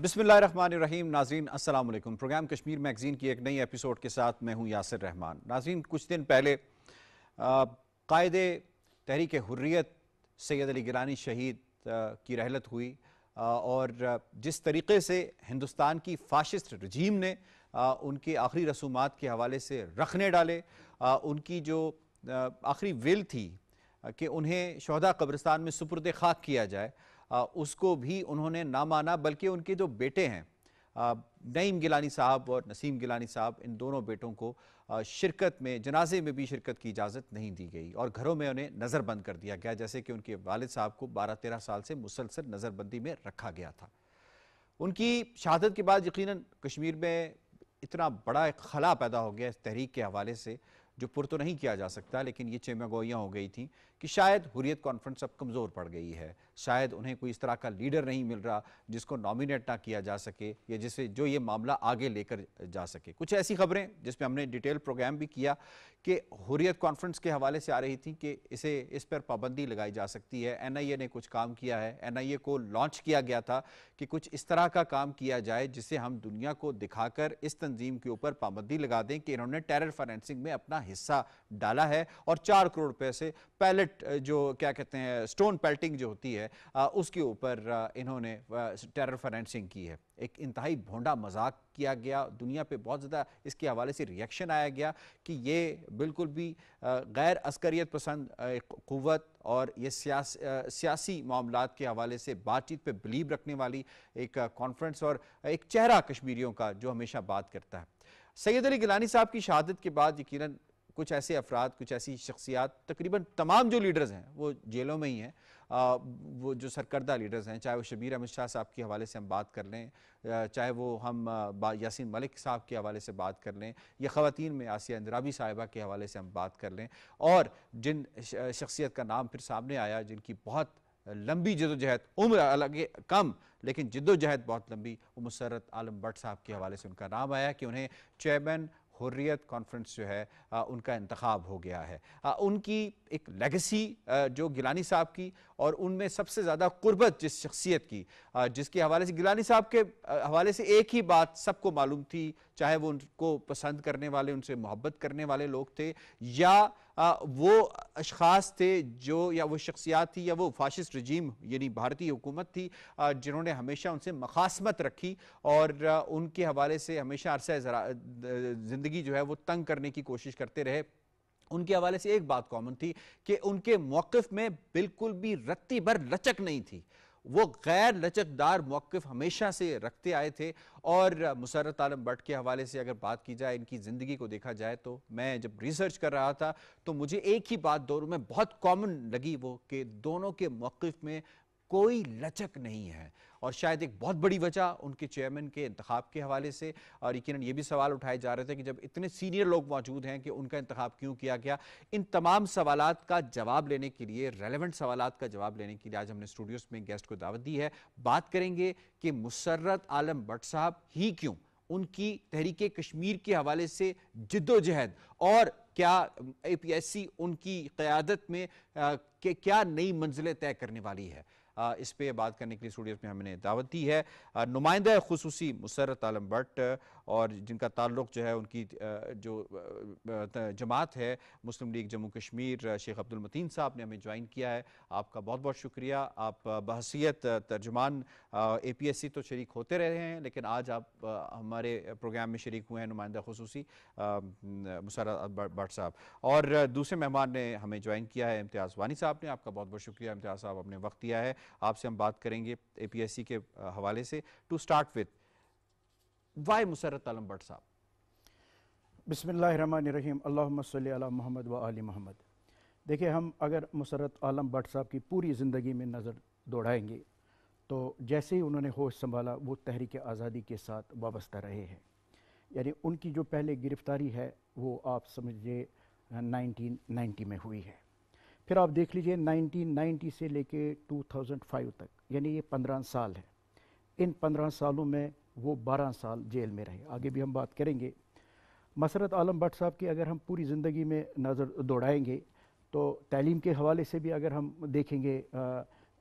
بسم اللہ الرحمن الرحیم. ناظرین السلام علیکم. پروگرام کشمیر میگزین کی ایک نئی ایپیسوڈ کے ساتھ میں ہوں یاسر رحمان. ناظرین کچھ دن پہلے قائد تحریک حریت سید علی گیلانی شہید کی رحلت ہوئی اور جس طریقے سے ہندوستان کی فاشسٹ رجیم نے ان کے آخری رسومات کے حوالے سے رخنے ڈالے، ان کی جو آخری ول تھی کہ انہیں شہداء قبرستان میں سپرد خاک کیا جائے، اس کو بھی انہوں نے نہ مانا، بلکہ ان کے جو بیٹے ہیں نعیم گیلانی صاحب اور نسیم گیلانی صاحب، ان دونوں بیٹوں کو شرکت میں، جنازے میں بھی شرکت کی اجازت نہیں دی گئی اور گھروں میں انہیں نظر بند کر دیا گیا، جیسے کہ ان کے والد صاحب کو 12-13 سال سے مسلسل نظر بندی میں رکھا گیا تھا. ان کی شہادت کے بعد یقیناً کشمیر میں اتنا بڑا ایک خلا پیدا ہو گیا اس تحریک کے حوالے سے جو پر تو نہیں کیا جا سکتا، لیکن یہ چیمہ گوئیاں ہو گئی تھیں کہ شاید حریت کانفرنس اب کمزور پڑ گئی ہے، شاید انہیں کوئی اس طرح کا لیڈر نہیں مل رہا جس کو نامینیٹ نہ کیا جا سکے یا جو یہ معاملہ آگے لے کر جا سکے. کچھ ایسی خبریں جس میں ہم نے ڈیٹیل پروگرام بھی کیا کہ حریت کانفرنس کے حوالے سے آ رہی تھیں کہ اس پر پابندی لگائی جا سکتی ہے. این آئی اے نے کچھ کام کیا ہے، این آئی اے کو لانچ کیا گیا تھا کہ کچھ اس طرح کا کام کیا جائے جسے ہم دنیا کو دکھا کر اس تنظیم کے اوپر پابندی لگا دیں کہ انہوں نے ٹیرر فائنینسنگ میں اپنا حصہ ڈالا ہے اور 4 کروڑ روپے سے پیلٹ جو کیا کہتے ہیں سٹون پیلٹنگ جو ہوتی ہے اس کے اوپر انہوں نے ٹیرر فائنینسنگ کی ہے. ایک انتہائی بھونڈا مذاق کیا گیا، دنیا پہ بہت زیادہ اس کے حوالے سے ریئیکشن آیا گیا کہ یہ بالکل بھی غیر عسکریت پسند قوت اور یہ سیاسی معاملات کے حوالے سے بات چیت پہ بلیو رکھنے والی ایک کانفرنس اور ایک چہرہ کشمیریوں کا جو ہمیشہ بات کرتا ہے. سید علی گیلانی صاحب کی شہادت کے بعد یقیناً کچھ ایسے افراد، کچھ ایسی شخصیات، تقریباً تمام جو لیڈرز ہیں وہ جیلوں میں ہی ہیں، وہ جو سرکردہ لیڈرز ہیں، چاہے وہ شبیر احمد شاہ صاحب کے حوالے سے ہم بات کر لیں، چاہے وہ ہم یاسین ملک صاحب کے حوالے سے بات کر لیں، یا خواتین میں آسیہ اندرابی صاحبہ کے حوالے سے ہم بات کر لیں، اور جن شخصیت کا نام پھر سامنے آیا جن کی بہت لمبی جدوجہد، عمر الگ کم لیکن جدوجہد بہت لمبی، وہ مسرت عالم بٹ صاحب کے حوالے سے ان کا نام آیا کہ انہیں چیئرمین حریت کانفرنس جو ہے ان کا انتخاب ہو گیا ہے. ان کی ایک لیگسی جو گیلانی صاحب کی، اور ان میں سب سے زیادہ قربت جس شخصیت کی، جس کے حوالے سے گیلانی صاحب کے حوالے سے ایک ہی بات سب کو معلوم تھی، چاہے وہ ان کو پسند کرنے والے، ان سے محبت کرنے والے لوگ تھے، یا وہ اشخاص تھے جو، یا وہ شخصیات تھی، یا وہ فاشسٹ رجیم یعنی بھارتی حکومت تھی جنہوں نے ہمیشہ ان سے مخاصمت رکھی اور ان کے حوالے سے ہمیشہ عرصہ زندگی جو ہے وہ تنگ کرنے کی کوشش کرتے رہے. ان کے حوالے سے ایک بات کامن تھی کہ ان کے موقف میں بالکل بھی رتی بھر لچک نہیں تھی، وہ غیر لچکدار موقف ہمیشہ سے رکھتے آئے تھے. اور مسرت عالم بٹ کے حوالے سے اگر بات کی جائے، ان کی زندگی کو دیکھا جائے، تو میں جب ریسرچ کر رہا تھا تو مجھے ایک ہی بات دونوں میں بہت کامن لگی، وہ کہ دونوں کے موقف میں کوئی لچک نہیں ہے. اور شاید ایک بہت بڑی وجہ ان کے چیئرمین کے انتخاب کے حوالے سے، اور یقیناً یہ بھی سوال اٹھائے جا رہے تھے کہ جب اتنے سینئر لوگ موجود ہیں کہ ان کا انتخاب کیوں کیا گیا. ان تمام سوالات کا جواب لینے کے لیے، ریلیونٹ سوالات کا جواب لینے کے لیے آج ہم نے اسٹوڈیوز میں گیسٹ کو دعوت دی ہے. بات کریں گے کہ مسرت عالم بٹ صاحب ہی کیوں، ان کی تحریک کشمیر کے حوالے سے جدوجہد، اور کیا اے پی ایس سی ان کی قیادت میں کیا نئی منزلیں طے کرنے والی ہے. اس پہ بات کرنے کے لیے اسٹوڈیوز میں ہم نے دعوت دی ہے نمائندہ خصوصی مسرت عالم بٹ، اور جن کا تعلق جو ہے ان کی جو جماعت ہے مسلم لیگ جموں کشمیر، شیخ عبد المتین صاحب نے ہمیں جوائن کیا ہے. آپ کا بہت بہت شکریہ. آپ بحیثیت ترجمان اے پی ایس سی تو شریک ہوتے رہے ہیں، لیکن آج آپ ہمارے پروگرام میں شریک ہوئے ہیں نمائندہ خصوصی مسرت بٹ صاحب. اور دوسرے مہمان نے ہمیں جوائن کیا ہے امتیاز وانی صاحب نے. آپ کا بہت بہت شکریہ امتیاز صاحب، آپ نے وقت دیا ہے. آپ سے ہم بات کریں گے اے پی ایس سی کے حوالے سے. To start with, why Musarrat Alam Butt صاحب؟ بسم اللہ الرحمن الرحیم، اللہم صلی علی محمد و آل محمد. دیکھیں، ہم اگر مسرت عالم بٹ صاحب کی پوری زندگی میں نظر دوڑائیں گے تو جیسے ہی انہوں نے ہوش سنبھالا وہ تحریک آزادی کے ساتھ وابستہ رہے ہیں. یعنی ان کی جو پہلے گرفتاری ہے وہ آپ سمجھے 1990 میں ہوئی ہے. پھر آپ دیکھ لیجئے 1990 سے لے کے 2005 تک، یعنی یہ 15 سال ہے. ان 15 سالوں میں وہ 12 سال جیل میں رہے. آگے بھی ہم بات کریں گے. مسرت عالم بٹ صاحب کی اگر ہم پوری زندگی میں نظر دوڑائیں گے تو تعلیم کے حوالے سے بھی اگر ہم دیکھیں گے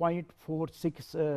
0.46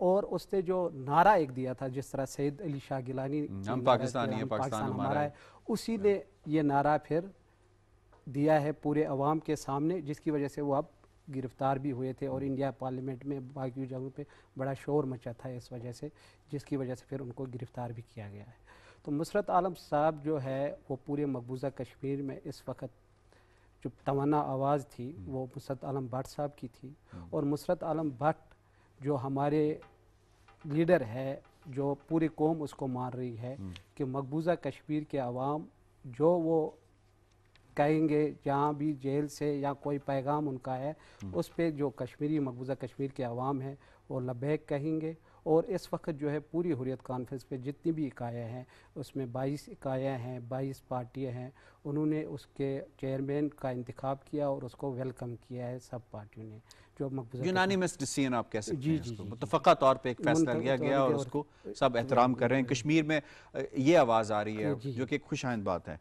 اور اس نے جو نعرہ ایک دیا تھا جس طرح سید علی شاہ گیلانی ہم پاکستانی ہیں، پاکستان ہمارا ہے، اسی نے یہ نعرہ پھر دیا ہے پورے عوام کے سامنے، جس کی وجہ سے وہ اب گرفتار بھی ہوئے تھے اور انڈیا پارلیمنٹ میں باقی جگہوں پہ بڑا شور مچا تھا اس وجہ سے، جس کی وجہ سے پھر ان کو گرفتار بھی کیا گیا ہے۔ تو مسرت عالم صاحب جو ہے وہ پورے مقبوضہ کشمیر میں اس وقت جو توانا آواز تھی وہ مسرت عالم بٹ صاحب کی تھی، اور مسرت عالم بٹ جو ہمارے لیڈر ہے، جو پوری قوم اس کو مان رہی ہے کہ مقبوضہ کشمیر کے عوام جو وہ کہیں گے جہاں بھی جیل سے یا کوئی پیغام ان کا ہے اس پہ جو کشمیری مقبوضہ کشمیر کے عوام ہیں وہ لبیک کہیں گے۔ اور اس وقت جو ہے پوری حریت کانفرنس پہ جتنی بھی اکائیاں ہیں اس میں 22 اکائیاں ہیں، 22 پارٹیاں ہیں، انہوں نے اس کے چیئرمین کا انتخاب کیا اور اس کو ویلکم کیا ہے سب پارٹیوں نے، جو مقبوضہ یونانیمس ڈیسیژن آپ کہہ سکتے ہیں اس کو، جی متفقہ طور پہ ایک فیصلہ لیا گیا اور اس کو سب احترام کر رہے ہیں۔ کشمیر میں یہ آواز آ رہی ہے جو کہ ایک خوش آئند بات ہے۔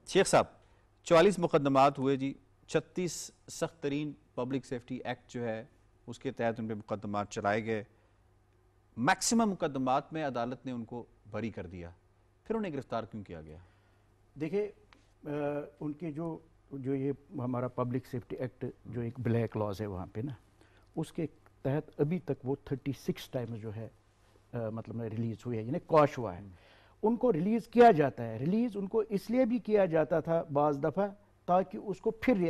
شیخ صاحب 44 مقدمات ہوئے جی، 36 سخت ترین پبلک سیفٹی ایکٹ جو ہے اس کے تحت ان پہ مقدمات چلائے گئے، میکسیمم مقدمات میں عدالت نے ان کو بری کر دیا، پھر انہیں گرفتار کیوں کیا گیا؟ دیکھیں ان کے جو یہ ہمارا پبلک سیفٹی ایکٹ جو ایک بلیک لاز ہے وہاں پہ نا، اس کے تحت ابھی تک وہ 36 ٹائمز جو ہے مطلب ریلیز ہوئے ہیں، یعنی قوش ہوا ہے۔ ان کو ریلیز کیا جاتا ہے، ریلیز ان کو اس لیے بھی کیا جاتا تھا بعض دفعہ تاکہ اس کو پھر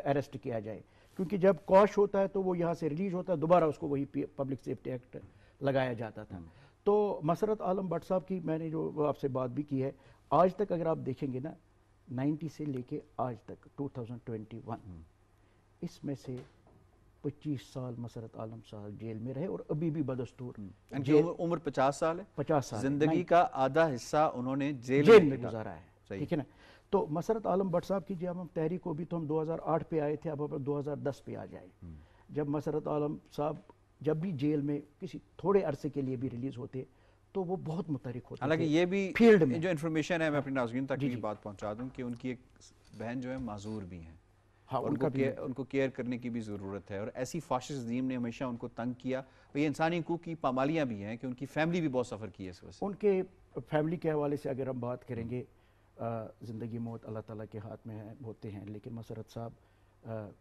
اریسٹ کیا جائے، کیونکہ جب قوش ہوتا ہے تو وہ یہاں سے ریلیز ہوتا ہے، دوبارہ اس کو وہی پبلک سیفٹی ایکٹ لگایا جاتا تھا۔ تو مسرت عالم بٹ صاحب کی میں نے جو آپ سے بات بھی کی ہے، آج تک اگر آپ دیکھیں گے نا 90 سے لے کے آج تک 2021 اس میں سے 25 سال مسرت عالم صاحب جیل میں رہے اور ابھی بھی بدستور ان کی عمر 50 سال ہے، 50 سال زندگی کا آدھا حصہ انہوں نے جیل میں گزارا ہے، ٹھیک ہے نا۔ تو مسرت عالم بٹ صاحب کی جب ہم تحریک کو بھی تو ہم 2008 پہ آئے تھے، اب 2010 پہ آ جائے۔ جب مسرت عالم صاحب جب بھی جیل میں کسی تھوڑے عرصے کے لیے بھی ریلیز ہوتے تو وہ بہت متحرک ہوتے تھے، حالانکہ یہ بھی فیلڈ میں جو انفارمیشن ہے میں اپنے ناظرین تک یہ بات پہنچا دوں کہ ان کی ایک بہن جو ہے معذور بھی ہیں، ان کو کیئر کرنے کی بھی ضرورت ہے، اور ایسی فاشسٹ ٹیم نے ہمیشہ ان کو تنگ کیا، یہ انسانی حقوق کی پامالیاں بھی ہیں کہ ان کی فیملی بھی بہت سفر کی ہے اس وجہ سے۔ ان کے فیملی کے حوالے سے اگر ہم بات کریں گے، زندگی موت اللہ تعالیٰ کے ہاتھ میں ہوتے ہیں، لیکن مسرت صاحب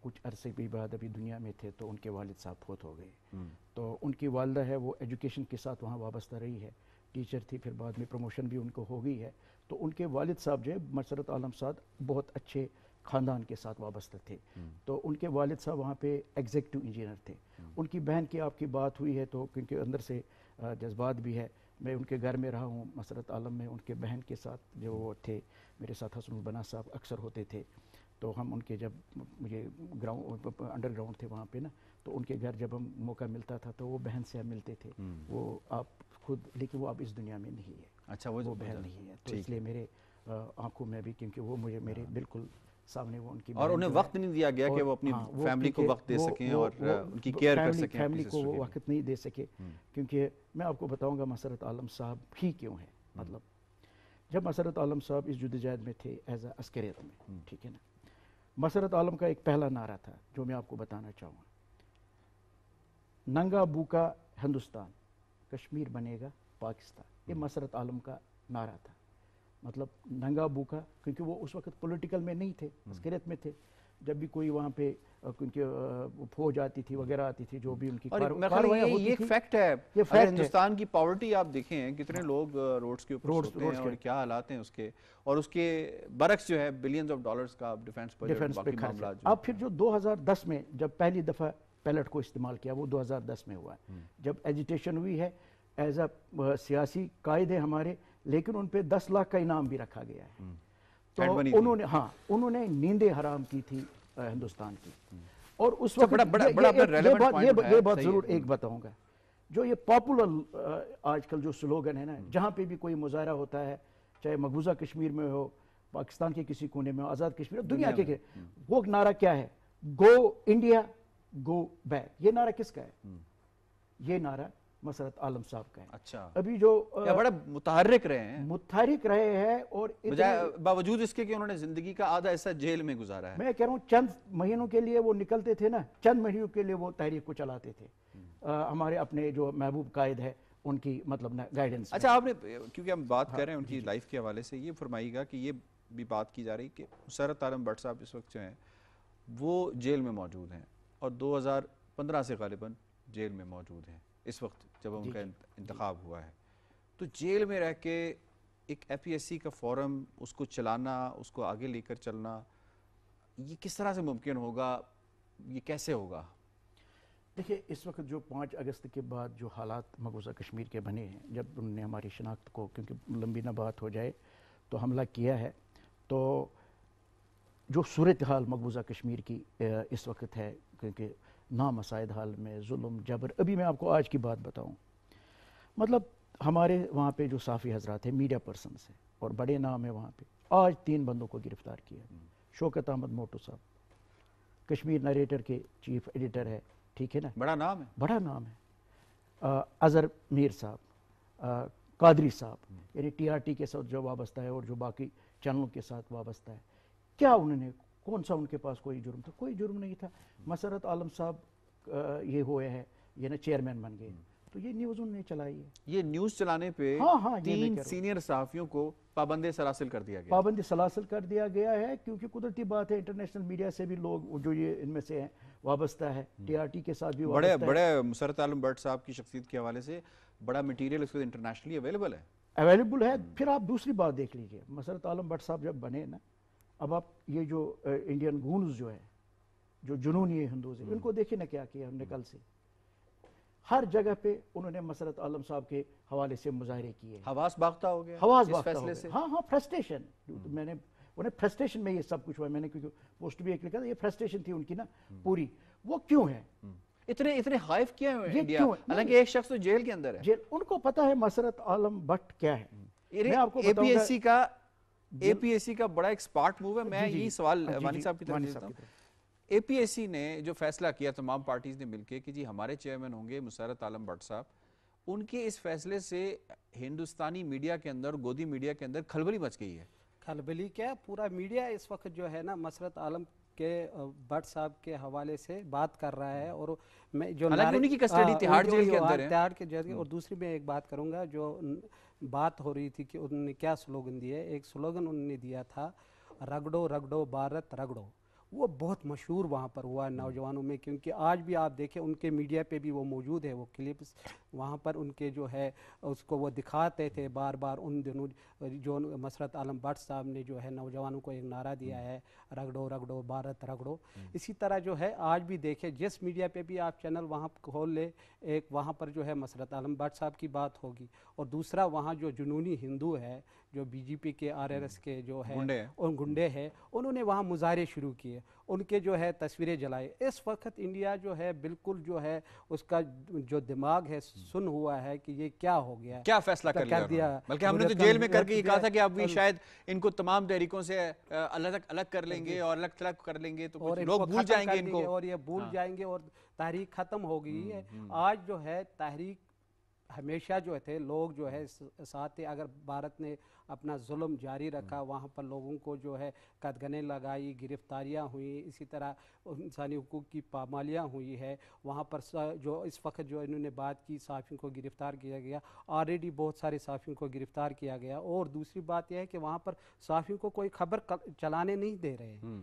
کچھ عرصے بھی بعد ابھی دنیا میں تھے تو ان کے والد صاحب فوت ہو گئے، تو ان کی والدہ ہے وہ ایجوکیشن کے ساتھ وہاں وابستہ رہی ہے، ٹیچر تھی، پھر بعد میں پروموشن بھی ان کو ہو گئی ہے، تو ان کے والد صاحب جو ہے مسرت عالم صاحب بہت اچھے خاندان کے ساتھ وابستہ تھے، تو ان کے والد صاحب وہاں پہ ایگزیکٹو انجینئر تھے۔ ان کی بہن کی آپ کی بات ہوئی ہے تو کیونکہ اندر سے جذبات بھی ہے، میں ان کے گھر میں رہا ہوں مسرت عالم میں، ان کے بہن کے ساتھ جو وہ تھے میرے ساتھ حسن البنا صاحب اکثر ہوتے تھے، تو ہم ان کے جب مجھے انڈر گراؤنڈ تھے وہاں پہ نا، تو ان کے گھر جب ہم موقع ملتا تھا تو وہ بہن سے ہم ملتے تھے، وہ آپ خود، لیکن وہ اب اس دنیا میں نہیں ہے، اچھا وہ بہن نہیں ہے، تو اس لیے میرے آنکھوں میں بھی، کیونکہ وہ مجھے میرے بالکل سامنے وہ ان کی، اور انہیں وقت نہیں دیا گیا کہ وہ اپنی فیملی کو وقت دے سکیں اور ان کی کیئر کر سکیں، فیملی کو وہ وقت نہیں دے سکے، کیونکہ میں آپ کو بتاؤں گا مسرت عالم صاحب ہی کیوں ہے، مطلب جب مسرت عالم صاحب اس جدوجہد میں تھے ایز اے عسکریت میں، ٹھیک ہے نا، مسرت عالم کا ایک پہلا نعرہ تھا جو میں آپ کو بتانا چاہوں گا، ننگا بوکا ہندوستان، کشمیر بنے گا پاکستان، یہ مسرت عالم کا نعرہ تھا، مطلب ننگا بوکا، کیونکہ وہ اس وقت پولیٹیکل میں نہیں تھے، عسکریت میں تھے، جب بھی کوئی وہاں پہ کیونکہ فوج آتی تھی وغیرہ آتی تھی، جو بھی ان کی کارروائیاں ہوتی تھی، یہ ایک فیکٹ ہے، اگر ہندوستان کی پاورٹی آپ دیکھیں کتنے لوگ روڈز کے اوپر سوتے ہیں اور کیا حالات ہیں اس کے، اور اس کے برعکس جو ہے بلینز آف ڈالرز کا ڈیفنس بجٹ باقی معاملات۔ اب پھر جو 2010 میں جب پہلی دفعہ پیلٹ کو استعمال کیا وہ 2010 میں ہوا ہے، جب ایجیٹیشن ہوئی ہے ایز اے سیاسی قائد ہے ہمارے، لیکن ان پہ 10 لاکھ کا انعام بھی رکھا گیا ہے، تو انہوں نے نیندیں حرام کی تھی ہندوستان کی، اور اس وقت یہ بات ضرور ایک بتاؤں گا، جو یہ پاپولر آج کل جو سلوگن ہے نا، جہاں پہ بھی کوئی مظاہرہ ہوتا ہے، چاہے مقبوضہ کشمیر میں ہو، پاکستان کے کسی کونے میں ہو، آزاد کشمیر، دنیا کے، وہ نعرہ کیا ہے؟ گو انڈیا گو بیک، یہ نعرہ کس کا ہے؟ یہ نعرہ مسرت عالم صاحب کا ہے. اچھا ابھی جو کیا بڑا متحرک رہے ہیں متحرک رہے ہیں اور باوجود اس کے کہ انہوں نے زندگی کا آدھا حصہ جیل میں گزارا ہے. میں کہہ رہا ہوں چند مہینوں کے لیے وہ نکلتے تھے نا, چند مہینوں کے لیے وہ تحریک کو چلاتے تھے. ہمارے اپنے جو محبوب قائد ہے ان کی مطلب گائیڈنس. اچھا آپ نے کیونکہ ہم بات کر رہے ہیں ان کی لائف کے حوالے سے, یہ فرمائیے گا کہ یہ بھی بات کی جا رہی کہ مسرت عالم بٹ صاحب اس وقت جو ہیں وہ جیل میں موجود ہیں اور 2015 سے غالباً جیل میں موجود ہیں اس وقت جب ان کا انتخاب ہوا ہے. تو جیل میں رہ کے ایک اے پی ایس سی کا فورم اس کو چلانا, اس کو آگے لے کر چلنا, یہ کس طرح سے ممکن ہوگا, یہ کیسے ہوگا؟ دیکھیے اس وقت جو 5 اگست کے بعد جو حالات مقبوضہ کشمیر کے بنے ہیں, جب انہوں نے ہماری شناخت کو, کیونکہ لمبی نہ بات ہو جائے, تو حملہ کیا ہے, تو جو صورتحال مقبوضہ کشمیر کی اس وقت ہے, کیونکہ نامساعد حال میں ظلم جبر, ابھی میں آپ کو آج کی بات بتاؤں, مطلب ہمارے وہاں پہ جو صحافی حضرات ہیں, میڈیا پرسنز ہیں اور بڑے نام ہیں وہاں پہ, آج 3 بندوں کو گرفتار کیا. شوکت احمد موٹو صاحب کشمیر نریٹر کے چیف ایڈیٹر ہے, ٹھیک ہے نا, بڑا نام ہے, بڑا نام ہے. اظہر میر صاحب, قادری صاحب, یعنی ٹی آر ٹی کے ساتھ جو وابستہ ہے اور جو باقی چینلوں کے ساتھ وابستہ ہے. کیا انہوں نے, کون سا ان کے پاس کوئی جرم تھا؟ کوئی جرم نہیں تھا. مسرت عالم صاحب یہ ہوئے ہیں, یہ نا چیئرمین بن گئے, تو یہ نیوز انہوں نے چلائی ہے. یہ نیوز چلانے پہ 3 سینئر صحافیوں کو پابند سلاسل کر دیا گیا. پابند سلاسل کر دیا گیا ہے, کیونکہ قدرتی بات ہے انٹرنیشنل میڈیا سے بھی لوگ جو یہ ان میں سے ہیں وابستہ ہے, ٹی آر ٹی کے ساتھ بھی وابستہ ہے. بڑے مسرت عالم بٹ صاحب کی شخصیت کے حوالے سے بڑا مٹیریل اس کو انٹرنیشنلی اویلیبل ہے. پھر آپ دوسری بات دیکھ لیجئے, مسرت عالم بٹ صاحب جب بنے نا, اب آپ یہ جو انڈین گونز جو ہے, جو جنونی ہندوز ہیں, ان کو دیکھیں نا کیا کیا ہم نے کل سے. ہر جگہ پہ انہوں نے مسرت عالم صاحب کے حوالے سے مظاہرے کیے. حواس باختہ ہو گیا حواس اس باختہ فیصلے سے. ہاں فرسٹریشن, میں نے انہیں فرسٹریشن میں یہ سب کچھ ہوا. میں نے کیونکہ پوسٹ بھی ایک لکھا تھا, یہ فرسٹریشن تھی ان کی نا پوری. وہ کیوں ہے اتنے خائف کیا ہے انڈیا, حالانکہ ایک شخص تو جیل کے اندر ہے. جیل, ان کو پتا ہے مسرت عالم بٹ کیا ہے. میں آپ کو اے پی ایس سی کا بڑا ایک سپارٹ موو ہے. میں یہی سوال وانی صاحب کی طرف دیتا ہوں. اے پی ایس سی نے جو فیصلہ کیا تمام پارٹیز نے مل کے کہ جی ہمارے چیئرمین ہوں گے مسرت عالم بٹ صاحب, ان کے اس فیصلے سے ہندوستانی میڈیا کے اندر, گودی میڈیا کے اندر کھلبلی مچ گئی ہے. کھلبلی کیا, پورا میڈیا اس وقت جو ہے نا مسرت عالم کے بٹ صاحب کے حوالے سے بات کر رہا ہے. اور میں جو انہی کی کسٹڈی تہاڑ جیل کے اندر ہے. تہاڑ کے جیل. اور دوسری میں ایک بات کروں گا, جو بات ہو رہی تھی کہ انہوں نے کیا سلوگن دیا ہے. ایک سلوگن انہوں نے دیا تھا, رگڑو رگڑو بھارت رگڑو. وہ بہت مشہور وہاں پر ہوا نوجوانوں میں, کیونکہ آج بھی آپ دیکھیں ان کے میڈیا پہ بھی وہ موجود ہے, وہ کلپس وہاں پر ان کے جو ہے اس کو وہ دکھاتے تھے بار بار. ان دنوں جو مسرت عالم بٹ صاحب نے جو ہے نوجوانوں کو ایک نعرہ دیا ہے, رگڑو رگڑو بھارت رگڑو. اسی طرح جو ہے آج بھی دیکھیں جس میڈیا پہ بھی آپ چینل وہاں کھول لے, ایک وہاں پر جو ہے مسرت عالم بٹ صاحب کی بات ہوگی, اور دوسرا وہاں جو جنونی ہندو ہے, جو بی جے پی کے RRS کے جو ہے ان گنڈے ہیں, انہوں نے وہاں مظاہرے شروع کیے, ان کے جو ہے تصویریں جلائے. اس وقت انڈیا جو ہے بالکل جو ہے اس کا جو دماغ ہے سن ہوا ہے کہ یہ کیا ہو گیا, کیا فیصلہ کر دیا. بلکہ ہم نے تو جیل میں کر کے یہ کہا تھا کہ اب بھی شاید ان کو تمام تحریکوں سے الگ کر لیں گے اور الگ تھلگ کر لیں گے, تو کچھ لوگ بھول جائیں گے ان کو, اور یہ بھول جائیں گے اور تحریک ختم ہو گئی ہے. آج جو ہے تحریک ہمیشہ جو تھے لوگ جو ہے ساتھ تھے. اگر بھارت نے اپنا ظلم جاری رکھا, وہاں پر لوگوں کو جو ہے قدغنیں لگائی, گرفتاریاں ہوئیں, اسی طرح انسانی حقوق کی پامالیاں ہوئی ہے. وہاں پر جو اس وقت جو انہوں نے بات کی, صحافیوں کو گرفتار کیا گیا, آلریڈی بہت سارے صحافیوں کو گرفتار کیا گیا. اور دوسری بات یہ ہے کہ وہاں پر صحافیوں کو کوئی خبر چلانے نہیں دے رہے ہیں.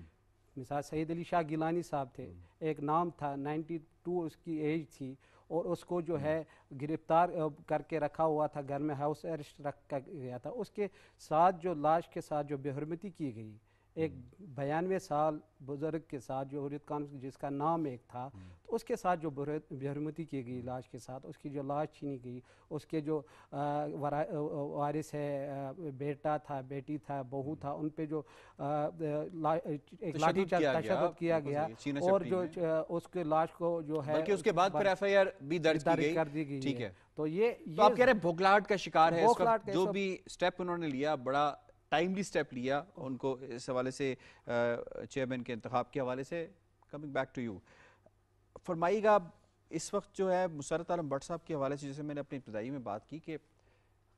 مثال سید علی شاہ گیلانی صاحب تھے, ایک نام تھا, 92 اس کی ایج تھی, اور اس کو جو ہے گرفتار کر کے رکھا ہوا تھا, گھر میں ہاؤس ارسٹ رکھا گیا تھا. اس کے ساتھ جو لاش کے ساتھ جو بے حرمتی کی گئی, ایک 92 سال بزرگ کے ساتھ جو حریت خان جس کا نام ایک تھا, تو اس کے ساتھ جو بے حرمتی کی گئی لاش کے ساتھ, اس کی جو لاش چھینی گئی, اس کے جو وارث ہے, بیٹا تھا, بیٹی تھا, بہو تھا, ان پہ جو ایک لاٹھی چارج تشدد کیا گیا, اور جو اس کے لاش کو جو ہے بلکہ اس کے بعد پھر FIR بھی درج کر دی گئی. ٹھیک ہے, تو یہ آپ کہہ رہے ہیں بھوکلاہٹ کا شکار ہے اس وقت. جو بھی سٹیپ انہوں نے لیا, بڑا ٹائملی سٹیپ لیا ان کو اس حوالے سے, چیئرمین کے انتخاب کے حوالے سے. کمنگ بیک ٹو یو, فرمائیے گا اس وقت جو ہے مسرت عالم بٹ صاحب کے حوالے سے جیسے میں نے اپنی ابتدائی میں بات کی کہ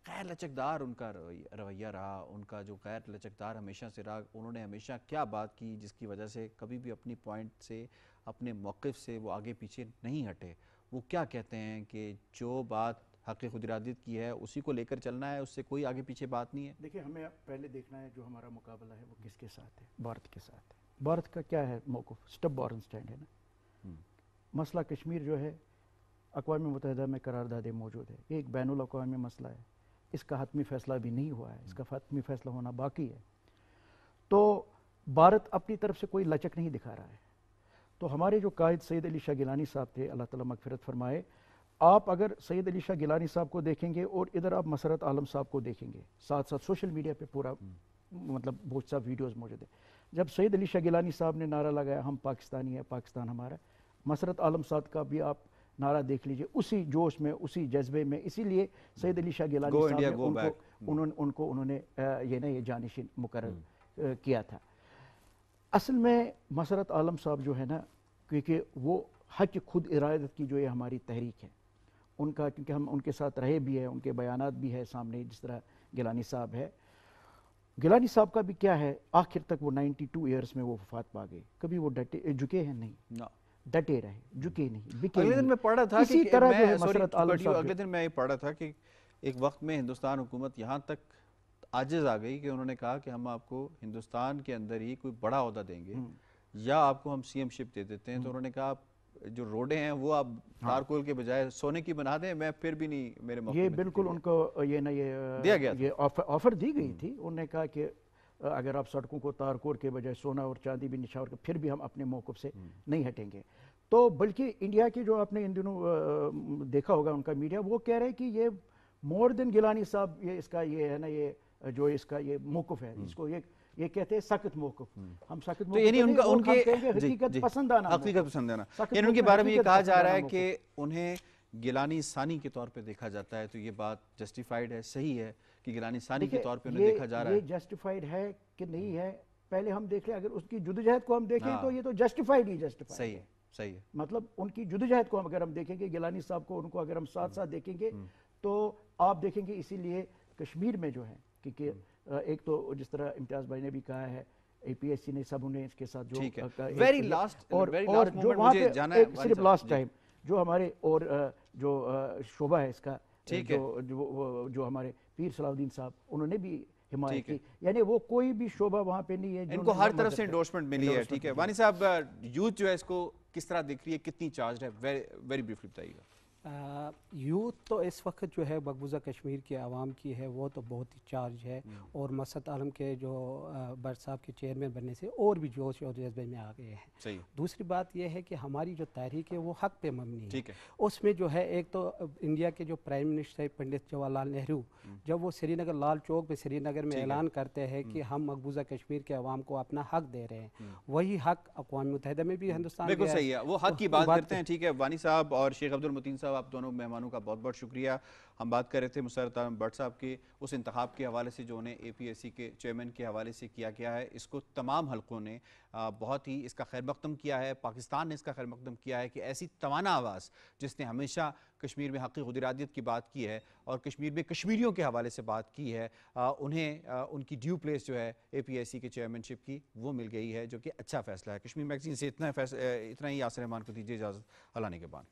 غیر لچکدار ان کا رویہ رہا، ان کا جو غیر لچکدار ہمیشہ سے رہا، انہوں نے ہمیشہ کیا بات کی جس کی وجہ سے کبھی بھی اپنی پوائنٹ سے، اپنے موقف سے وہ آگے پیچھے نہیں ہٹے. وہ کیا کہتے ہیں کہ جو بات حق خود ارادیت کی ہے اسی کو لے کر چلنا ہے، اس سے کوئی آگے پیچھے بات نہیں ہے. دیکھیں ہمیں پہلے دیکھنا ہے جو ہمارا مقابلہ ہے وہ کس کے ساتھ ہے، بھارت کے ساتھ ہے. بھارت کا کیا ہے موقف؟ اسٹیپ بارن سٹینڈ ہے نا. مسئلہ کشمیر جو ہے اقوام متحدہ میں قراردادیں موجود ہے، یہ ایک بین الاقوامی مسئلہ ہے، اس کا حتمی فیصلہ بھی نہیں ہوا ہے، اس کا حتمی فیصلہ ہونا باقی ہے. تو بھارت اپنی طرف سے کوئی لچک نہیں دکھا رہا ہے. تو ہمارے جو قائد سید علی شاہ گیلانی صاحب تھے، اللہ تعالیٰ مغفرت فرمائے، آپ اگر سید علی شاہ گیلانی صاحب کو دیکھیں گے اور ادھر آپ مسرت عالم صاحب کو دیکھیں گے، ساتھ ساتھ سوشل میڈیا پہ پورا مطلب بہت سا ویڈیوز موجود ہیں. جب سید علی شاہ گیلانی صاحب نے نعرہ لگایا ہم پاکستانی ہیں، پاکستان ہمارا، مسرت عالم صاحب کا بھی آپ نعرہ دیکھ لیجئے، اسی جوش میں، اسی جذبے میں. اسی لیے سید علی شاہ گیلانی صاحب نے انہوں نے یہ جانشین مقرر کیا تھا. اصل میں مسرت عالم صاحب جو ہے نا، کیونکہ وہ حق خود ارادت کی جو یہ ہماری تحریک ہے ان کا، کیونکہ ہم ان کے ساتھ رہے بھی ہیں، ان کے بیانات بھی ہے سامنے، جس طرح گیلانی صاحب ہے. گیلانی صاحب کا بھی کیا ہے، آخر تک وہ 92 ایئرز میں وہ وفات پا گئے، کبھی وہ جھکے ہیں نہیں، ڈٹے رہے، جھکے نہیں، بکے نہیں. اگلے دن میں پڑھ رہا تھا اسی طرح جو ہے مسرت عالم صاحب، اگلے دن میں یہ پڑھ رہا تھا کہ ایک وقت میں ہندوستان حکومت یہاں تک عاجز آ گئی کہ انہوں نے کہا کہ ہم آپ کو ہندوستان کے اندر ہی کوئی بڑا عہدہ دیں گے یا آپ کو ہم سی ایم شپ دے دیتے ہیں. تو انہوں نے کہا جو روڈیں ہیں وہ آپ تارکول کے بجائے سونے کی بنا دیں، میں پھر بھی نہیں، میرے موقع یہ بالکل ان کو یہ آفر دی گئی تھی. انہوں نے کہا کہ اگر آپ سڑکوں کو تارکول کے بجائے سونا اور چاندی بھی نشاور کر، پھر بھی ہم اپنے موقف سے نہیں ہٹیں گے. تو بلکہ انڈیا کی جو آپ نے ان دنوں دیکھا ہوگا ان کا میڈیا، وہ کہہ رہے ہیں کہ یہ مور دین گیلانی صاحب، یہ اس کا یہ ہے نا، یہ جو اس کا یہ موقف ہے، اس کو یہ کہتے ہیں سخت موقف. ہم سخت موقف یعنی ان کے حقیقت پسندانہ، حقیقت پسندانہ، یعنی ان کے بارے میں یہ کہا جا رہا ہے کہ انہیں گیلانی ثانی کے طور پہ دیکھا جاتا ہے. تو یہ بات جسٹیفائیڈ ہے، صحیح ہے کہ گیلانی ثانی کے طور پہ انہیں دیکھا جا رہا ہے. یہ جسٹیفائیڈ ہے کہ نہیں ہے، پہلے ہم دیکھ لیں. اگر اس کی جدوجہد کو ہم دیکھیں تو یہ تو جسٹیفائیڈ ہی جسٹیفائیڈ صحیح ہے، صحیح ہے. مطلب ان کی جدوجہد کو اگر ہم دیکھیں گے، گیلانی صاحب کو، ان کو اگر ہم ساتھ ساتھ دیکھیں گے تو آپ دیکھیں گے. اسی لیے کشمیر میں جو ہے، کیونکہ ایک تو جس طرح امتیاز بھائی نے بھی کہا ہے، اے پی ایس سی نے، سب نے اس کے ساتھ جو ویری لاسٹ اور جو وہاں پہ صرف لاسٹ ٹائم جو ہمارے اور جو شعبہ ہے اس کا، جو ہمارے پیر صلاح الدین صاحب، انہوں نے بھی حمایت کی. یعنی وہ کوئی بھی شعبہ وہاں پہ نہیں ہے، ان کو ہر طرف سے انڈورسمنٹ ملی ہے. ٹھیک ہے وانی صاحب، یوتھ جو ہے اس کو کس طرح دیکھ رہی ہے، کتنی چارجڈ ہے؟ ویری بریفلی بتائیے گا. یوتھ تو اس وقت جو ہے مقبوضہ کشمیر کے عوام کی ہے، وہ تو بہت ہی چارج ہے. اور مسرت عالم کے جو بٹ صاحب کے چیئرمین بننے سے اور بھی جوش اور جذبے میں آ گئے ہیں. دوسری بات یہ ہے کہ ہماری جو تحریک ہے وہ حق پہ مبنی ہے. اس میں جو ہے ایک تو انڈیا کے جو پرائم منسٹر پنڈت جواہر لال نہرو، جب وہ سری نگر لال چوک پہ سری نگر میں اعلان کرتے ہیں کہ ہم مقبوضہ کشمیر کے عوام کو اپنا حق دے رہے ہیں، وہی حق اقوام متحدہ میں بھی ہندوستان بالکل صحیح ہے، وہ حق کی بات کرتے ہیں. ٹھیک ہے وانی صاحب اور شیخ عبد المتین صاحب، آپ دونوں مہمانوں کا بہت بہت شکریہ. ہم بات کر رہے تھے مسرت عالم بٹ صاحب کے اس انتخاب کے حوالے سے جو انہیں اے پی ایس سی کے چیئرمین کے حوالے سے کیا گیا ہے. اس کو تمام حلقوں نے بہت ہی اس کا خیر مقدم کیا ہے، پاکستان نے اس کا خیر مقدم کیا ہے کہ ایسی توانا آواز جس نے ہمیشہ کشمیر میں حق خود ارادیت کی بات کی ہے اور کشمیر میں کشمیریوں کے حوالے سے بات کی ہے، انہیں ان کی ڈیو پلیس جو ہے اے پی ایس سی کے چیئرمین شپ کی وہ مل گئی ہے، جو کہ اچھا فیصلہ ہے. کشمیر میگزین سے اتنا ہی یاسر رحمان کو دیجیے اجازت. اللہ نے کے بان.